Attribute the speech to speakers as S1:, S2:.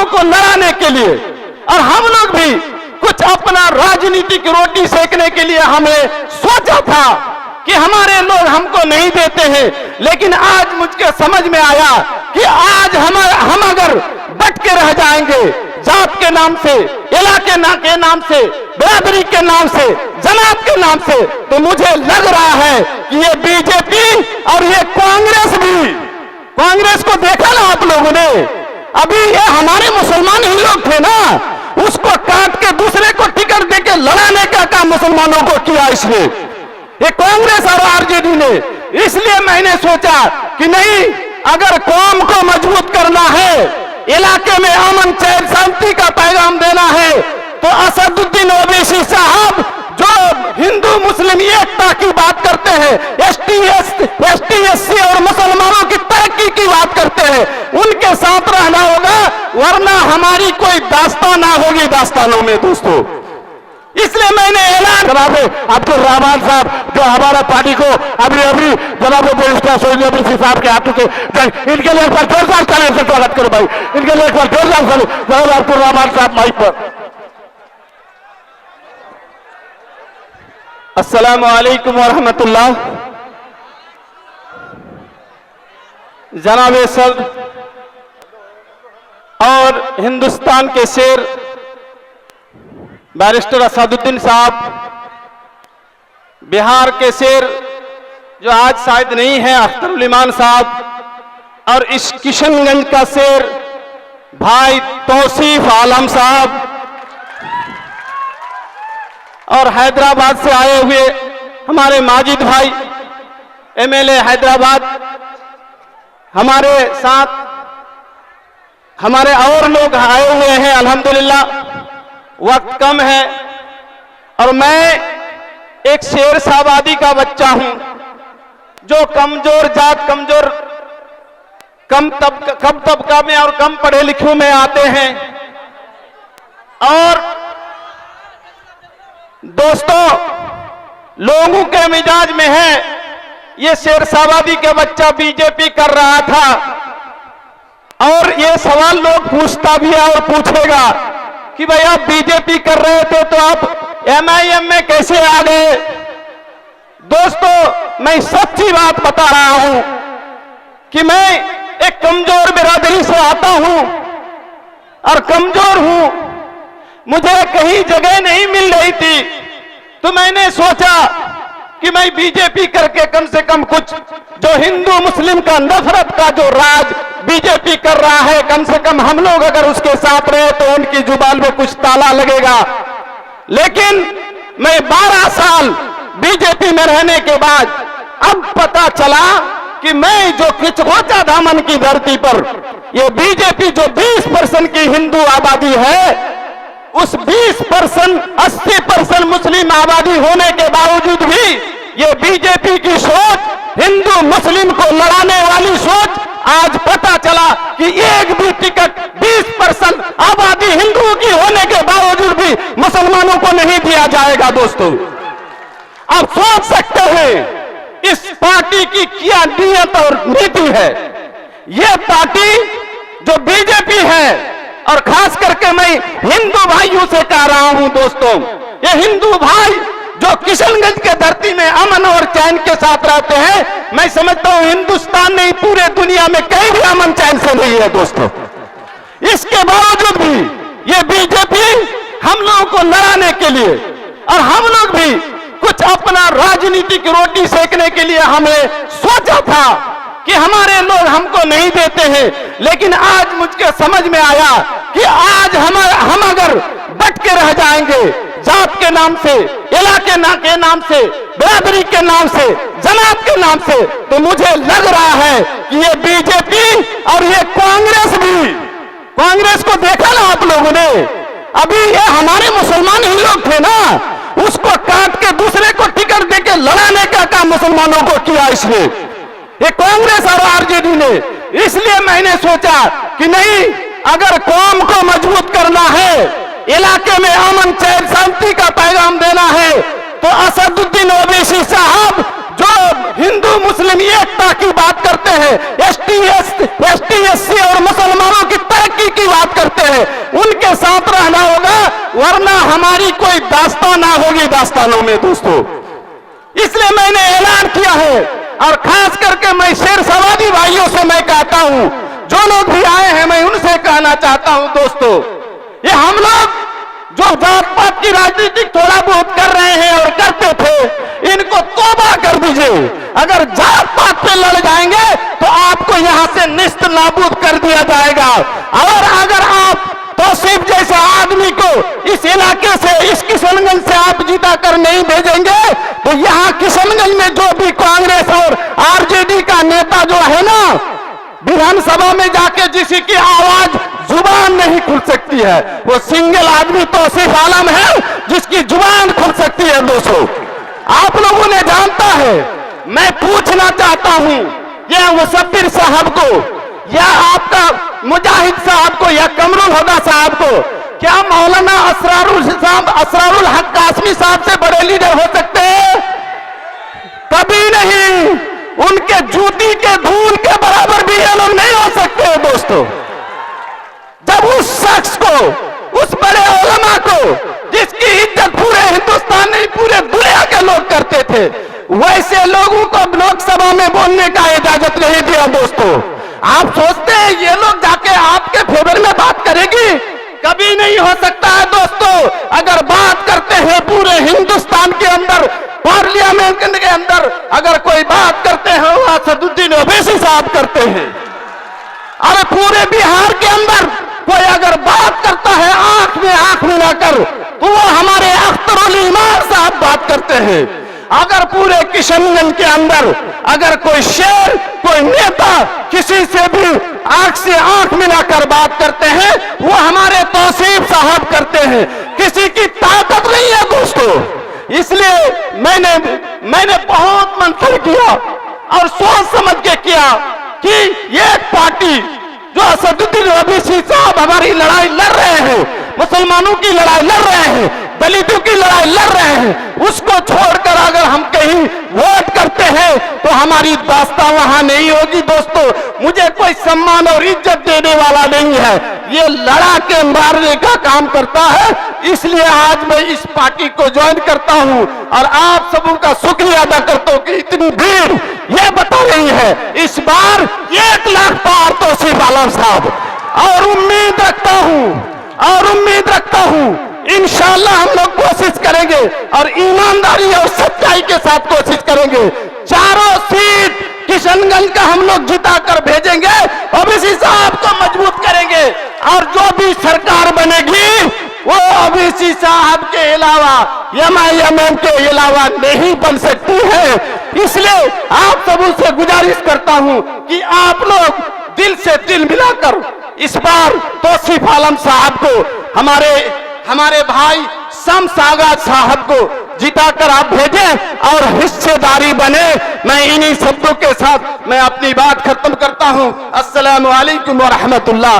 S1: लोगों को लड़ाने के लिए, और हम लोग भी कुछ अपना राजनीतिक रोटी सेकने के लिए हमें सोचा था कि हमारे लोग हमको नहीं देते हैं। लेकिन आज मुझको समझ में आया कि आज हम अगर बट के रह जाएंगे जात के नाम से, इलाके के नाम से, बिरादरी के नाम से, जमात के नाम से, तो मुझे लग रहा है कि ये बीजेपी और ये कांग्रेस भी, कांग्रेस को देखा ना आप लोगों ने, अभी ये हमारे मुसलमान ही लोग थे ना, उसको काट के दूसरे को टिकट देके लड़ाने का काम मुसलमानों को किया इसने, ये कांग्रेस और आरजेडी ने। इसलिए मैंने सोचा कि नहीं, अगर कौम को मजबूत करना है, इलाके में अमन चैन शांति का पैगाम देना है, तो असदुद्दीन ओवैसी साहब जो हिंदू मुस्लिम एकता की बात करते हैं, एसटी एससी और मुसलमानों की तरक्की की बात करते हैं, उनके साथ रहना होगा, वरना हमारी कोई दास्तान ना होगी दास्तानों में दोस्तों। इसलिए मैंने ऐलान जनाब अब्दुल रहमान साहब जो हमारा पार्टी को अभी जनाब साहब के हाथों से, इनके लिए एक बार जोरदार तालियों से स्वागत करो भाई, इनके लिए एक बार जोरदार ताली जनाब अब्दुल रहमान साहब माइक पर। अस्सलामु अलैकुम वरहमतुल्लाह। जनाब सद और हिंदुस्तान के शेर बैरिस्टर असदुद्दीन साहब, बिहार के शेर जो आज शायद नहीं है अख्तरुल ईमान साहब, और इस किशनगंज का शेर भाई तौसीफ आलम साहब, और हैदराबाद से आए हुए हमारे माजिद भाई एमएलए हैदराबाद, हमारे साथ हमारे और लोग आए हुए हैं अल्हम्दुलिल्लाह। वक्त कम है और मैं एक शेर साबादी का बच्चा हूं जो कमजोर जात, कम तबका में और कम पढ़े लिखे में आते हैं। और दोस्तों, लोगों के मिजाज में है, ये शेर साबादी के बच्चा बीजेपी कर रहा था, और ये सवाल लोग पूछता भी है और पूछेगा कि भाई आप बीजेपी कर रहे थे तो आप एमआईएम में कैसे आ गए। दोस्तों, मैं सच्ची बात बता रहा हूं कि मैं एक कमजोर बिरादरी से आता हूं और कमजोर हूं, मुझे कहीं जगह नहीं मिल रही थी, तो मैंने सोचा कि मैं बीजेपी करके कम से कम कुछ जो हिंदू मुस्लिम का नफरत का जो राज बीजेपी कर रहा है, कम से कम हम लोग अगर उसके साथ रहे तो उनकी जुबान में कुछ ताला लगेगा। लेकिन मैं 12 साल बीजेपी में रहने के बाद अब पता चला कि मैं जो किचकोचा दामन की धरती पर ये बीजेपी जो 20% की हिंदू आबादी है, उस 20% 80% मुस्लिम आबादी होने के बावजूद भी ये बीजेपी की सोच, हिंदू मुस्लिम को लड़ाने वाली सोच, आज पता चला कि एक भी टिकट 20% आबादी हिंदुओं की होने के बावजूद भी मुसलमानों को नहीं दिया जाएगा। दोस्तों, आप सोच सकते हैं इस पार्टी की क्या नीयत और नीति है। यह पार्टी जो बीजेपी है, और खास करके मैं हिंदू भाइयों से कह रहा हूं दोस्तों, ये हिंदू भाई जो किशनगंज के धरती में अमन और चैन के साथ रहते हैं, मैं समझता हूं हिंदुस्तान नहीं पूरे दुनिया में कहीं भी अमन चैन से नहीं है दोस्तों। इसके बावजूद भी ये बीजेपी हम लोगों को लड़ाने के लिए, और हम लोग भी कुछ अपना राजनीतिक रोटी सेकने के लिए हमें सोचा था कि हमारे लोग हमको नहीं देते हैं। लेकिन आज मुझको समझ में आया कि आज हम अगर बट के रह जाएंगे जात के नाम से, इलाके के नाम से, बिरादरी के नाम से, जमात के नाम से, तो मुझे लग रहा है कि ये बीजेपी और ये कांग्रेस भी, कांग्रेस को देखा ना आप लोगों ने, अभी ये हमारे मुसलमान ही लोग थे ना, उसको काट के दूसरे को टिकट देके लड़ाने का काम मुसलमानों को किया इसने, ये कांग्रेस और आरजेडी ने। इसलिए मैंने सोचा कि नहीं, अगर कौम को मजबूत करना है, इलाके में अमन चैन शांति का पैगाम देना है, तो असदुद्दीन ओवैसी साहब जो हिंदू मुस्लिम एकता की बात करते हैं, एसटी एससी और मुसलमानों की तरक्की की बात करते हैं, है उनके साथ रहना होगा, वरना हमारी कोई दास्तान ना होगी दास्तानों में दोस्तों। इसलिए मैंने ऐलान किया है, और खास करके मैं शेर सवादी भाइयों से मैं कहता हूं, जो लोग भी आए हैं मैं उनसे कहना चाहता हूं दोस्तों, ये हम लोग जो जात पात की राजनीति थोड़ा बहुत कर रहे हैं और करते थे, इनको तौबा कर दीजिए। अगर जात पात पे लड़ जाएंगे तो आपको यहां से निस्त नाबूद कर दिया जाएगा। और अगर आप तौसीफ जैसे आदमी को इस इलाके से, इस किशनगंज से आप जीता कर नहीं भेजेंगे तो यहां किशनगंज में जो भी कांग्रेस और आरजेडी का नेता जो है ना, विधानसभा में जाके जिसी की आवाज जुबान नहीं खुल सकती है, वो सिंगल आदमी तौसीफ आलम है जिसकी जुबान खुल सकती है दोस्तों। आप लोगों ने जानता है, मैं पूछना चाहता हूं या मुसब्बिर साहब को या आपका मुजाहिद साहब को या कमरुल हुदा साहब को, क्या मौलाना असरारुल हक कासमी साहब से बड़े लीडर हो सकते हैं? कभी नहीं। उनके जूती के धूल के बराबर भी ये लोग नहीं हो सकते दोस्तों। जब उस शख्स को, उस बड़े उलमा को, जिसकी इज्जत पूरे हिंदुस्तान नहीं पूरे दुनिया के लोग करते थे, वैसे लोगों को लोकसभा में बोलने का इजाजत नहीं दिया दोस्तों। आप सोचते हैं ये लोग जाके आपके फेवर में बात करेगी? कभी नहीं हो सकता है दोस्तों। अगर बात करते हैं पूरे हिंदुस्तान के अंदर, पार्लियामेंट के अंदर अगर कोई बात करते हैं वो असदुद्दीन ओवैसी साहब करते हैं। अरे पूरे बिहार के अंदर कोई अगर बात करता है आंख में आंख मिलाकर तो वो हमारे अख्तरुल ईमान साहब बात करते हैं। अगर पूरे किशनगंज के अंदर अगर कोई शेर, कोई नेता किसी से भी आंख से आंख मिलाकर बात करते हैं वो हमारे तौसीफ साहब करते हैं। किसी की ताकत नहीं है दोस्तों। इसलिए मैंने बहुत मंथन किया और सोच समझ के किया कि ये पार्टी जो असदुद्दीन ओवैसी साहब हमारी लड़ाई लड़ रहे हैं, मुसलमानों की लड़ाई लड़ रहे हैं, दलितों की लड़ाई लड़ रहे हैं, उसको छोड़कर अगर हम कहीं वोट करते हैं तो हमारी दास्तां वहां नहीं होगी दोस्तों। मुझे कोई सम्मान और इज्जत देने वाला नहीं है, ये लड़ा के मारने का काम करता है। इसलिए आज मैं इस पार्टी को ज्वाइन करता हूं और आप सबों का शुक्रिया अदा करता हूं कि इतनी भीड़ ये बता रही है इस बार 1 लाख पार तौसीफ आलम साहब। और उम्मीद रखता हूं इंशाअल्लाह हम लोग कोशिश करेंगे और ईमानदारी और सच्चाई के साथ कोशिश करेंगे। चारों सीट किशनगंज का हम लोग जिता कर भेजेंगे, ओवैसी साहब को मजबूत करेंगे और जो भी सरकार बनेगी वो ओवैसी साहब के अलावा, एमआईएम के अलावा नहीं बन सकती है। इसलिए आप सबों से गुजारिश करता हूं कि आप लोग दिल से दिल मिलाकर इस बार तौसीफ आलम साहब को, हमारे भाई शम्स आगा साहब को जिताकर आप भेजें और हिस्सेदारी बने। मैं इन्हीं शब्दों के साथ मैं अपनी बात खत्म करता हूं। अस्सलामु अलैकुम व रहमतुल्लाह।